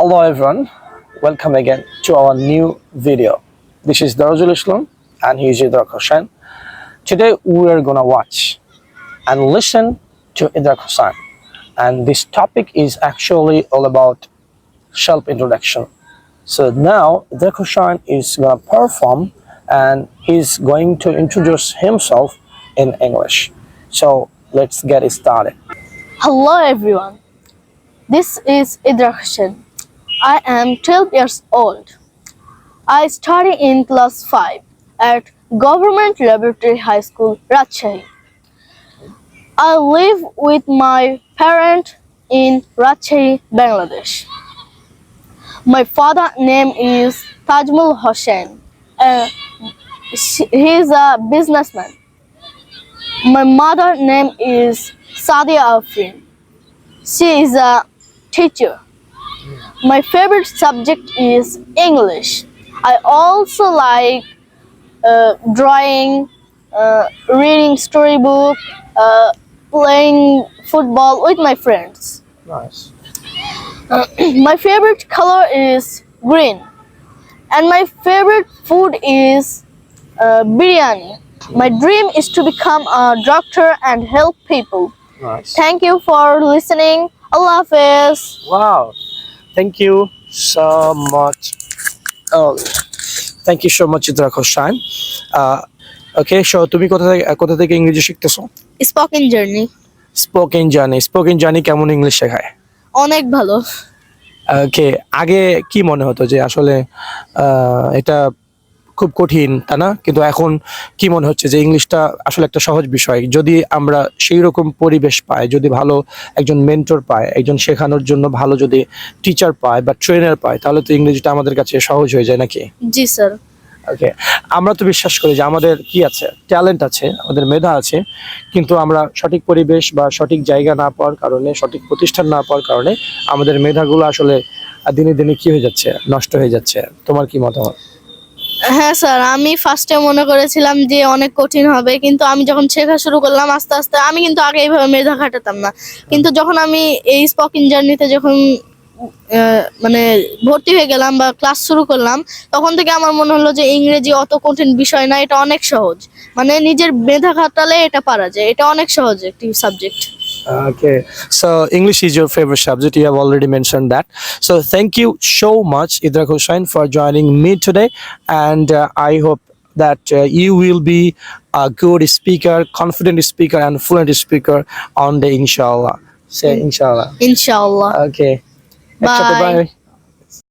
Hello everyone, welcome again to our new video. This is Darajul Islam and he is Idrak Hossain. Today we are gonna watch and listen to Idrak Hossain, and this topic is actually all about self-introduction. So now Idrak Hossain is gonna perform and he's going to introduce himself in English. So let's get started. Hello everyone, this is Idrak Hossain. I am 12 years old. I study in class 5 at Government Laboratory High School, Rajshahi. I live with my parents in Rajshahi, Bangladesh. My father's name is Tajmul Hossain. He is a businessman. My mother's name is Sadia Afrin. She is a teacher. My favorite subject is English. I also like drawing, reading storybook, playing football with my friends. Nice. My favorite color is green, and my favorite food is biryani. My dream is to become a doctor and help people. Nice. Thank you for listening. Allah Hafiz. Wow, thank you so much. Oh, thank you so much, Idrak Hossain. Okay, so তুমি কোথা থেকে ইংরেজি শিখতেছো? Spoken journey. Spoken journey কেমন English শেখায়? অনেক ভালো। ওকে, আগে কি মনে হতো যে আসলে এটা খুব কঠিন, তা না? কিন্তু এখন কি মনে হচ্ছে যে ইংলিশটা আসলে একটা সহজ বিষয় যদি আমরা সেই রকম পরিবেশ পাই, যদি ভালো একজন মেন্টর পাই, একজন শেখানোর জন্য ভালো যদি টিচার পাই বা ট্রেনার পাই, তাহলে তো ইংরেজিটা আমাদের কাছে সহজ হয়ে যায় নাকি? জি স্যার। ওকে, আমরা তো বিশ্বাস করি যে আমাদের কি আছে, ট্যালেন্ট আছে, আমাদের মেধা আছে, কিন্তু আমরা সঠিক পরিবেশ বা সঠিক জায়গা না পাওয়ার কারণে, সঠিক প্রতিষ্ঠান না পাওয়ার কারণে আমাদের মেধাগুলো আসলে দিনে দিনে কি হয়ে যাচ্ছে, নষ্ট হয়ে যাচ্ছে। তোমার কি মতামত? হ্যাঁ স্যার, আমি ফার্স্টে মনে করেছিলাম যে অনেক কঠিন হবে, কিন্তু আমি যখন শেখা শুরু করলাম আস্তে আস্তে, আমি কিন্তু আগে এইভাবে মেধা খাটাতাম না, কিন্তু যখন আমি এই স্পোকেন জার্নিতে যখন মানে ভর্তি হয়ে গেলাম বা ক্লাস শুরু করলাম, তখন থেকে আমার মনে হলো যে ইংরেজি অত কঠিন বিষয় না, এটা অনেক সহজ। মানে নিজের মেধা খাটালে এটা পারা যায়, এটা অনেক সহজ একটি subject. Okay, so English is your favorite subject. You have already mentioned that. So thank you so much, Idrak Hossain, for joining me today. And I hope that you will be a good speaker, confident speaker, and fluent speaker on the Inshallah. Say Inshallah. ইনশাআল্লাহ। Okay. Bye. Bye.